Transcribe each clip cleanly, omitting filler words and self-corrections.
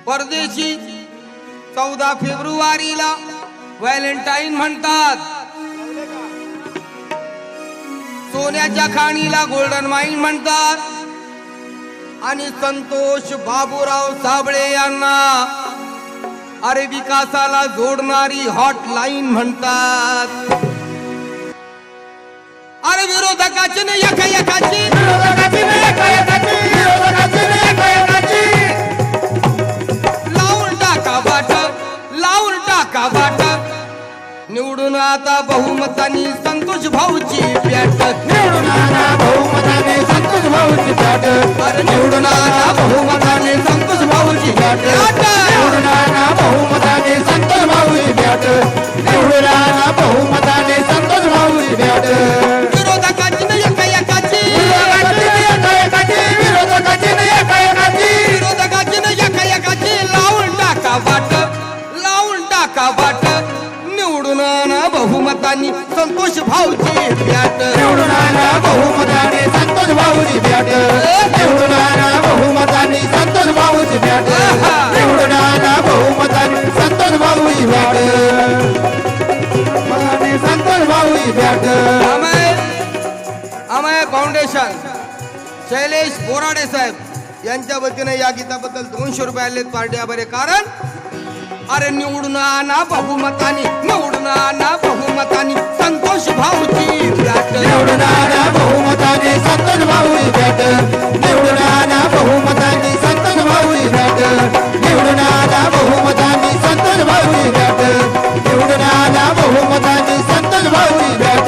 परदेशी 14 फेब्रुवारीला व्हॅलेंटाईन म्हणतात, सोन्याच्या खाणीला गोल्डन माइन म्हणतात आणि संतोष बाबूराव साबळे यांना अरे विकासाला जोडणारी हॉटलाईन म्हणतात. अरे विरोधकाची न एकाएकाची लावून टाका बाट, लावून टाका बाट. निवडून आता बहुमतानी संतोष भाऊची बॅट, निवडून आणा बहुमताने संतोष भाऊची बॅट, अरे निवडून आणा बहुमतानी संतोष भाऊची बॅट, निवडून आणा बहुमताने संतोष भाऊची बॅट, निवडून आणा बहुमताने संतोष भाऊची बॅट. विरोधकाची न एकाएकाची, विरोधकाची न एकाएकाची, विरोधकाची न एकाएकाची लावून टाका बाट, लावून टाका बाट. निवडून आणा बहुमतानी संतोष भाऊची बॅट, निवडून आणा बहुमताने संतोष भाऊची बॅट, निवडून आणा बहुमताने संतोष भाऊची बॅट, निवडून आणा बहुमताने संतोष भाऊची बॅट, संतोष भाऊची बॅट. अमय फाउंडेशन शैलेश बोराडे साहेब यांच्या वतीने या गीताबद्दल 200 रुपये आले पार्टी आभारी. कारण अरे निवडून आणा बहुमतानी, निवडून आणा बहुमतानी संतोष भाऊची बॅट, निवडून आणा बहुमताने संतोष भाऊची बॅट, निवडून आणा बहुमताने संतोष भाऊची बॅट, निवडून आणा बहुमताने संतोष भाऊची बॅट, निवडून आणा बहुमताने संतोष भाऊची बॅट.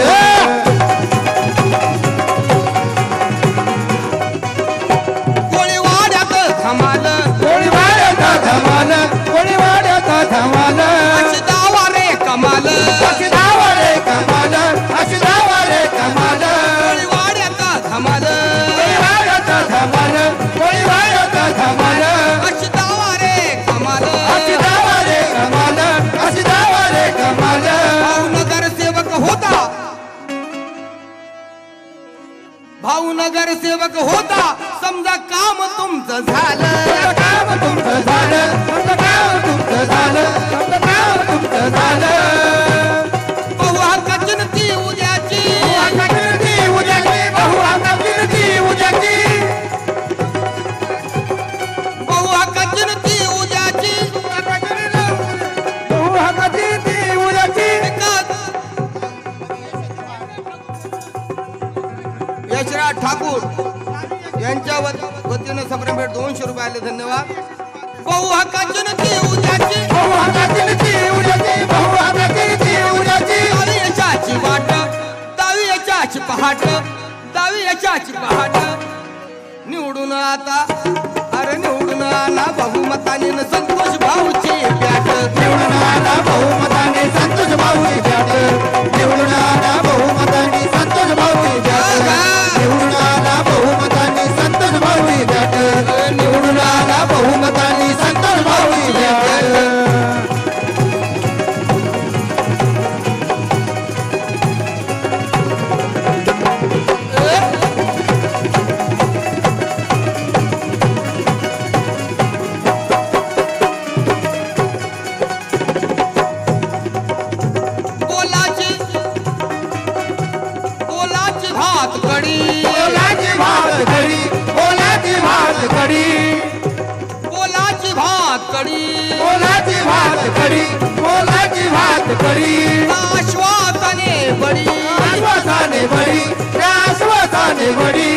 कोळीवाड्यात धमाल, कोळीवाड्यात धमाल, कोळीवाड्यात धमाल, अशी दावा रे कमाल, अशी दावा रे कमाल, अशी दावा रे कमाल, कोळीवाड्यात धमाल, कोळीवाड्यात धमाल, कोळीवाड्यात धमाल, अशी दावा रे कमाल. अशी दावा रे कमाल, अशी दावा रे कमाल. भाऊ नगरसेवक होता, भाऊ नगरसेवक होता, समजा काम तुमचं झालं, काम तुमचं झालं, समजा काम तुमचं झालं, समजा काम तुमचं झालं. बहु हक्काची न ती उद्याची, ती उद्याची, बहु हक्काची ती उद्याची, बहु हक्काची न ती उद्याची. बहु हक्काची ती उद्याची. यशराज ठाकूर यांच्या वतीनं सप्रेम भेट 200 रुपये आले. धन्यवाद. बहु हक्काची न ती उद्याची, बहु हक्काची ती उद्याची, बहु हक्काची ती उद्याची. दावी यशाची वाट, दावी यशाची पहाट, दावी यशाची पहाट. निवडून आता अरे निवडून आणा बहुमताने न संतोष भाऊची बॅट, निवडून आणा बहुमताने संतोष भाऊची बॅट, निवडून आणा बहुमताने संतोष भाऊची बॅट, निवडून आणा बहुमताने संतोष भाऊची बॅट, निवडून आणा बहुमताने संतोष भाऊची बॅट. बोलाची बोलाची भात कडी, ओलाची भात कडी, ओलाची भात कडी, बोलाची भात कडी. ओलाची भात कडी, ओलाची भात कडी. आश्वासने बडी, आश्वासाने बडी, आश्वासाने बडी,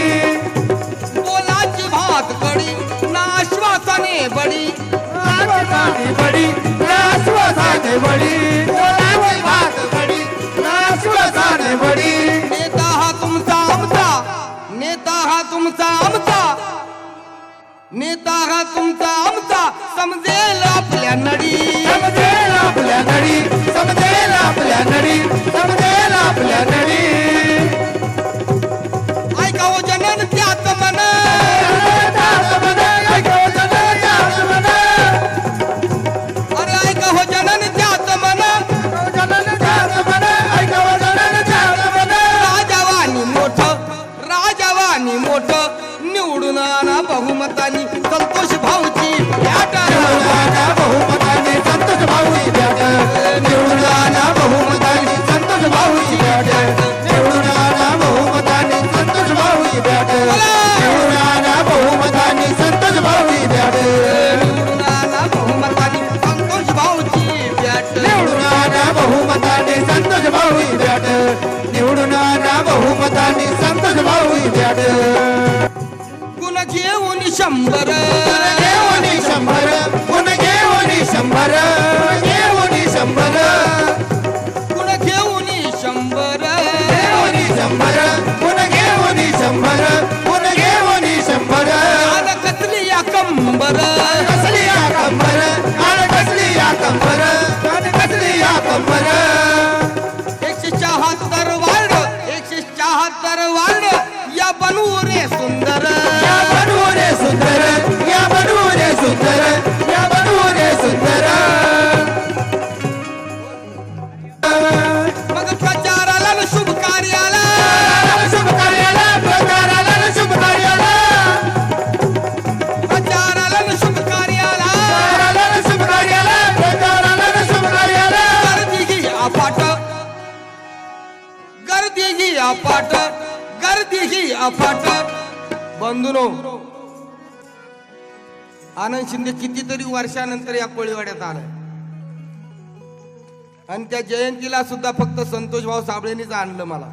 बोलाची भात कडी नाश्वासने बडी. आश्वासाने बडी, आश्वासाने बडी, ओलाची भात कडी, आश्वासाने बडी. नेता हा तुमचा आमचा, नेता हा तुमचा आमचा, नेता हा तुमचा आमचा, समजेल आपल्या नडी, समजेल आपल्या नडी, समजेल आपल्या नडी, समजेल आपल्या नडी. ऐका हो जनन त्यात मन, त्यात मन, ऐका हो जनन त्यात मन, अरे ऐका हो जनन त्यात मन. जनन त्यात मन, ऐका हो जनन त्यात मन. राजावानी मोठं, राजावानी मोठं, निवडून आणा बहुमतानी संतोष भाऊची बॅट. 100 घेऊनी 100 गुण घेऊनी 100 घेऊनी 100 गुण घेऊनी 100 घेऊनी 100 गुण घेऊनी 100 गुण घेऊनी 100 आन कसली या कंबर कसली या कंबर कान कसली या कंबर कान कसली या कंबर 174 वार्ड 174 वार्ड या बनवू रे सुंदर या बनू रे सुंदर या बनू रे सुंदर या बनू रे सुंदर मग प्रचाराला न शुभ कार्याला शुभ कार्याला प्रचाराला न शुभ कार्याला प्रचाराला न शुभ कार्याला प्रचाराला न शुभ कार्याला प्रचाराला न शुभ कार्याला गर्दी ही अफाट गर्दी ही अफाट गर्दी ही अफाट बंधुनो आनंद शिंदे कितीतरी वर्षानंतर या कोळीवाड्यात आलाय आणि त्या जयंतीला सुद्धा फक्त संतोष भाऊ साबळेंनीच आणलं मला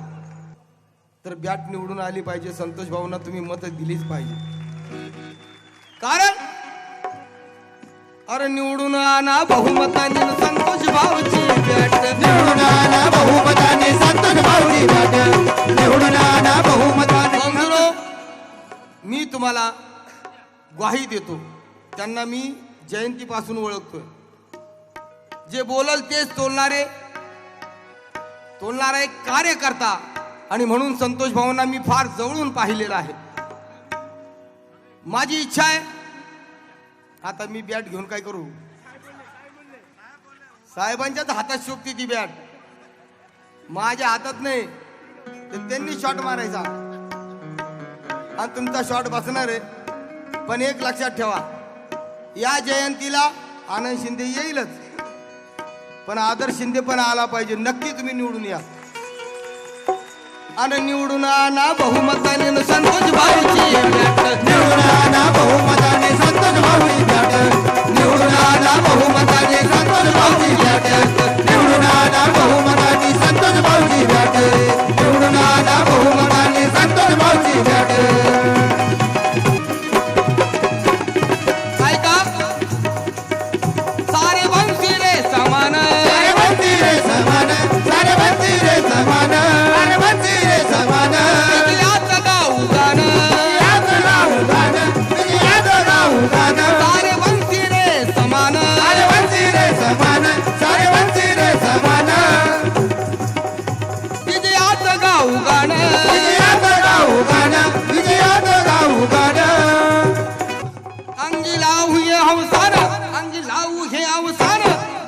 तर बॅट निवडून आली पाहिजे संतोष भाऊंना तुम्ही मत दिलीच पाहिजे कारण अरे निवडून आणा बहुमताने संतोष भाऊची बॅट निवडून आणा बहुमताने संतोष भाऊची बॅट निवडून आणा बहुमताने बंधुरो मी तुम्हाला ग्वाही देतो त्यांना मी जयंतीपासून ओळखतोय जे बोलल तेच तोलणारा एक कार्यकर्ता आणि म्हणून संतोष भाऊंना मी फार जवळून पाहिलेलं आहे माझी इच्छा आहे आता मी बॅट घेऊन काय करू साहेबांच्याच हातात शोभती ती बॅट माझ्या हातात नाही तर त्यांनी शॉट मारायचा आणि तुमचा शॉट बसणार आहे पण एक लक्षात ठेवा या जयंतीला आनंद शिंदे येईलच पण आदर्श शिंदे पण आला पाहिजे नक्की तुम्ही निवडून या आणि निवडून आणा बहुमताने संतोष भाऊची बॅट निवडून आणा बहुमताने संतोष भाऊची बॅट निवडून आणा बहुमताने संतोष भाऊची बॅट निवडून आणा बहुमताने संतोष भाऊची बॅट निवडून आणा बहुमताने संतोष भाऊची बॅट ऐका सारे वंशी रे समान सारे बनती रे समान सारे बनती रे समान सारे बनती रे समान यात गाऊ गाणं याद राहू गाणं याद राहू गाणं सारे वंशी रे समान सारे बनती रे समान सारे बनती रे समान विजयात गाऊ गाणं विजयात गाऊ गाणं विजयात गाऊ गाणं अंगी लावू हे अवसान अंगी लावू हे अवसान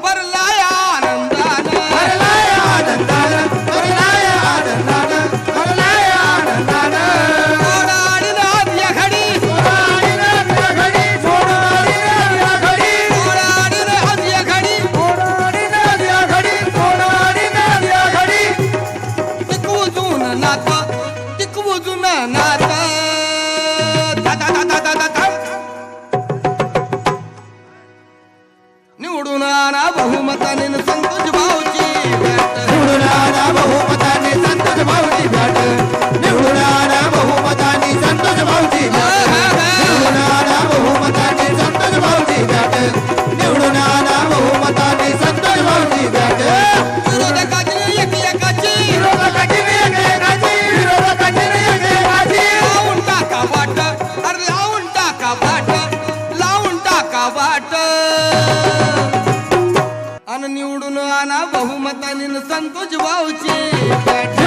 बरलाय आनंदानं हरलाय आनंदानं हरलाय आनंदानं हरलाय आनंदानं सोडाडी नाद या घडी सोनारी नव्या घडी सोनारी नव्या घडी सोडाडी नाद या घडी सोनारी नव्या घडी सोनारी नव्या घडी टिकवू जुन नात टिकवू जुन नात धा धा धा धा धा धा धा. निवडून आणा बहुमताने संतोष भाऊची बॅट निवडून आणा बहुमताने संतोष भाऊची बॅट निवडून आणा बहुमताने संतोष भाऊची बॅट निवडून आणा बहुमताने संतोष भाऊची बॅट निवडून आणा बहुमताने संतोष भाऊची बॅट विरोधकाची एकाची विरोधकाची एकेकाची विरोधकाची एकेकाची लावून टाका वाट अरे लावून टाका वाट लावून टाका वाट आणि निवडून आणा बहुमताने संतोष भाऊची बॅट